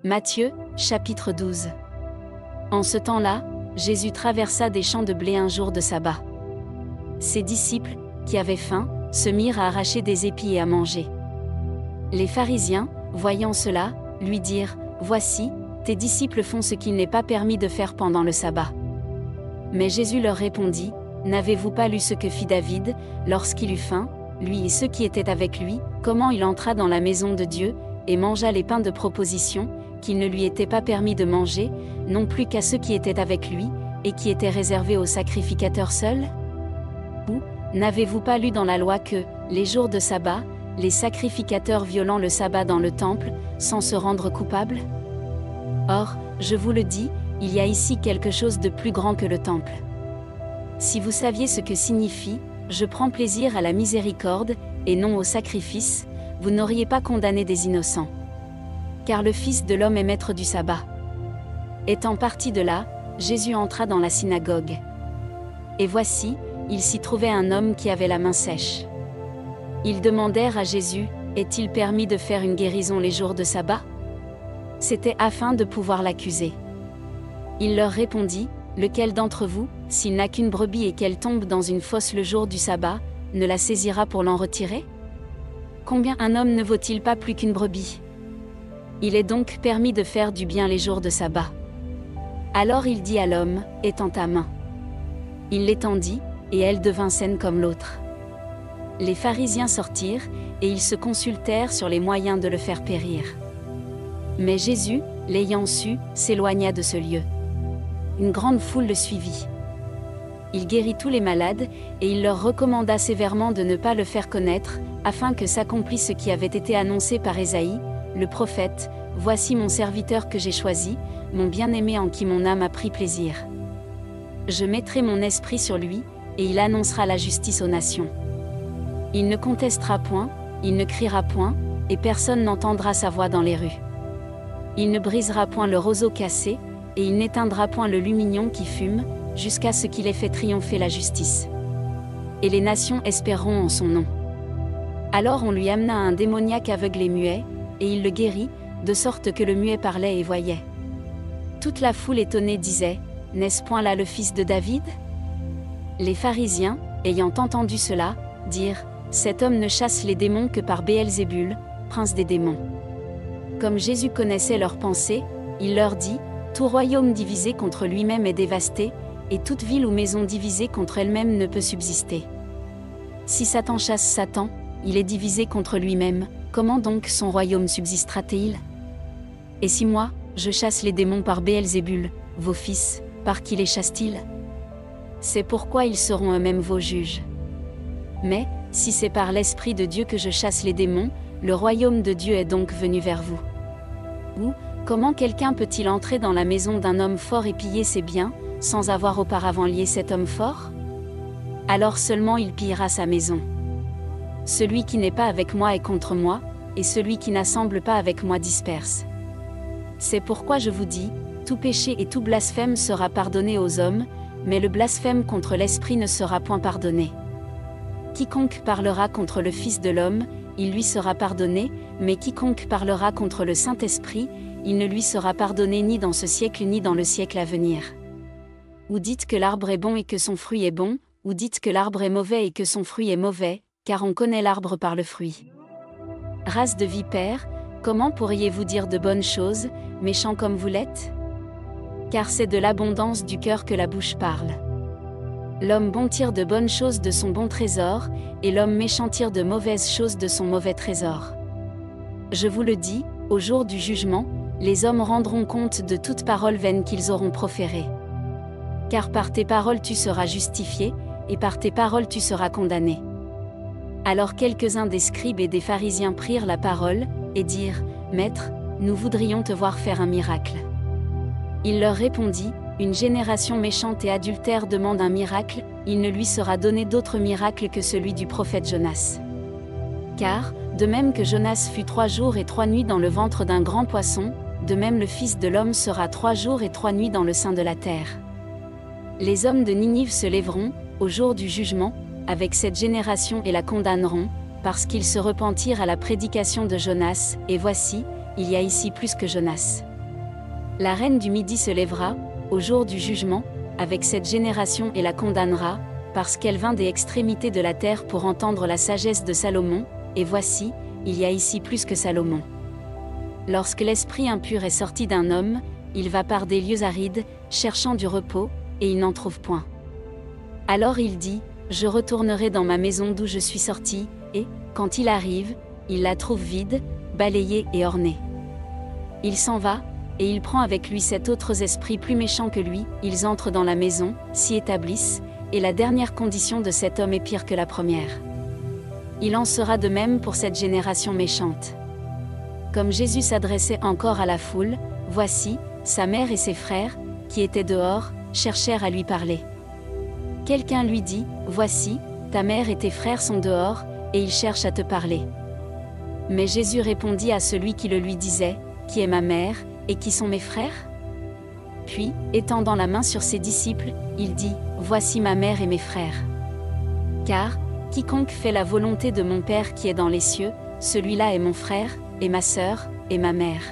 Matthieu, chapitre 12. En ce temps-là, Jésus traversa des champs de blé un jour de sabbat. Ses disciples, qui avaient faim, se mirent à arracher des épis et à manger. Les pharisiens, voyant cela, lui dirent : « Voici, tes disciples font ce qu'il n'est pas permis de faire pendant le sabbat. » Mais Jésus leur répondit : « N'avez-vous pas lu ce que fit David, lorsqu'il eut faim, lui et ceux qui étaient avec lui, comment il entra dans la maison de Dieu, et mangea les pains de proposition, qu'il ne lui était pas permis de manger, non plus qu'à ceux qui étaient avec lui, et qui étaient réservés aux sacrificateurs seuls ? Ou, n'avez-vous pas lu dans la loi que, les jours de sabbat, les sacrificateurs violant le sabbat dans le temple, sans se rendre coupables ? Or, je vous le dis, il y a ici quelque chose de plus grand que le temple. Si vous saviez ce que signifie « Je prends plaisir à la miséricorde, et non au sacrifice », vous n'auriez pas condamné des innocents. Car le Fils de l'homme est maître du sabbat. Étant parti de là, Jésus entra dans la synagogue. Et voici, il s'y trouvait un homme qui avait la main sèche. Ils demandèrent à Jésus : « Est-il permis de faire une guérison les jours de sabbat ?» C'était afin de pouvoir l'accuser. Il leur répondit : « Lequel d'entre vous, s'il n'a qu'une brebis et qu'elle tombe dans une fosse le jour du sabbat, ne la saisira pour l'en retirer ? Combien un homme ne vaut-il pas plus qu'une brebis ? Il est donc permis de faire du bien les jours de sabbat. » Alors il dit à l'homme : « Étends ta main. » Il l'étendit, et elle devint saine comme l'autre. Les pharisiens sortirent, et ils se consultèrent sur les moyens de le faire périr. Mais Jésus, l'ayant su, s'éloigna de ce lieu. Une grande foule le suivit. Il guérit tous les malades, et il leur recommanda sévèrement de ne pas le faire connaître, afin que s'accomplisse ce qui avait été annoncé par Ésaïe, le prophète : « Voici mon serviteur que j'ai choisi, mon bien-aimé en qui mon âme a pris plaisir. Je mettrai mon esprit sur lui, et il annoncera la justice aux nations. Il ne contestera point, il ne criera point, et personne n'entendra sa voix dans les rues. Il ne brisera point le roseau cassé, et il n'éteindra point le lumignon qui fume, jusqu'à ce qu'il ait fait triompher la justice. Et les nations espéreront en son nom. » Alors on lui amena un démoniaque aveugle et muet, et il le guérit, de sorte que le muet parlait et voyait. Toute la foule étonnée disait : « N'est-ce point là le fils de David ? » Les pharisiens, ayant entendu cela, dirent : « Cet homme ne chasse les démons que par Béelzébul, prince des démons. » Comme Jésus connaissait leurs pensées, il leur dit : « Tout royaume divisé contre lui-même est dévasté, et toute ville ou maison divisée contre elle-même ne peut subsister. Si Satan chasse Satan, il est divisé contre lui-même, comment donc son royaume subsistera-t-il ? Et si moi, je chasse les démons par Béelzébul, vos fils, par qui les chassent-ils ? C'est pourquoi ils seront eux-mêmes vos juges. Mais, si c'est par l'Esprit de Dieu que je chasse les démons, le royaume de Dieu est donc venu vers vous. Ou, comment quelqu'un peut-il entrer dans la maison d'un homme fort et piller ses biens, sans avoir auparavant lié cet homme fort ? Alors seulement il pillera sa maison. Celui qui n'est pas avec moi est contre moi, et celui qui n'assemble pas avec moi disperse. C'est pourquoi je vous dis, tout péché et tout blasphème sera pardonné aux hommes, mais le blasphème contre l'Esprit ne sera point pardonné. Quiconque parlera contre le Fils de l'homme, il lui sera pardonné, mais quiconque parlera contre le Saint-Esprit, il ne lui sera pardonné ni dans ce siècle ni dans le siècle à venir. Ou dites que l'arbre est bon et que son fruit est bon, ou dites que l'arbre est mauvais et que son fruit est mauvais, car on connaît l'arbre par le fruit. Race de vipères, comment pourriez-vous dire de bonnes choses, méchants comme vous l'êtes ? Car c'est de l'abondance du cœur que la bouche parle. L'homme bon tire de bonnes choses de son bon trésor, et l'homme méchant tire de mauvaises choses de son mauvais trésor. Je vous le dis, au jour du jugement, les hommes rendront compte de toute parole vaine qu'ils auront proférée. Car par tes paroles tu seras justifié, et par tes paroles tu seras condamné. Alors quelques-uns des scribes et des pharisiens prirent la parole, et dirent : « Maître, nous voudrions te voir faire un miracle. » Il leur répondit : « Une génération méchante et adultère demande un miracle, il ne lui sera donné d'autre miracle que celui du prophète Jonas. Car, de même que Jonas fut 3 jours et 3 nuits dans le ventre d'un grand poisson, de même le Fils de l'homme sera 3 jours et 3 nuits dans le sein de la terre. Les hommes de Ninive se lèveront, au jour du jugement, avec cette génération et la condamneront, parce qu'ils se repentirent à la prédication de Jonas, et voici, il y a ici plus que Jonas. La reine du Midi se lèvera, au jour du jugement, avec cette génération et la condamnera, parce qu'elle vint des extrémités de la terre pour entendre la sagesse de Salomon, et voici, il y a ici plus que Salomon. Lorsque l'esprit impur est sorti d'un homme, il va par des lieux arides, cherchant du repos, et il n'en trouve point. Alors il dit, je retournerai dans ma maison d'où je suis sorti, et, quand il arrive, il la trouve vide, balayée et ornée. Il s'en va, et il prend avec lui sept autres esprits plus méchants que lui, ils entrent dans la maison, s'y établissent, et la dernière condition de cet homme est pire que la première. Il en sera de même pour cette génération méchante. Comme Jésus s'adressait encore à la foule, voici, sa mère et ses frères, qui étaient dehors, cherchèrent à lui parler. Quelqu'un lui dit, voici, ta mère et tes frères sont dehors, et ils cherchent à te parler. Mais Jésus répondit à celui qui le lui disait, qui est ma mère, et qui sont mes frères? Puis, étendant la main sur ses disciples, il dit, voici ma mère et mes frères. Car, quiconque fait la volonté de mon Père qui est dans les cieux, celui-là est mon frère, et ma sœur, et ma mère.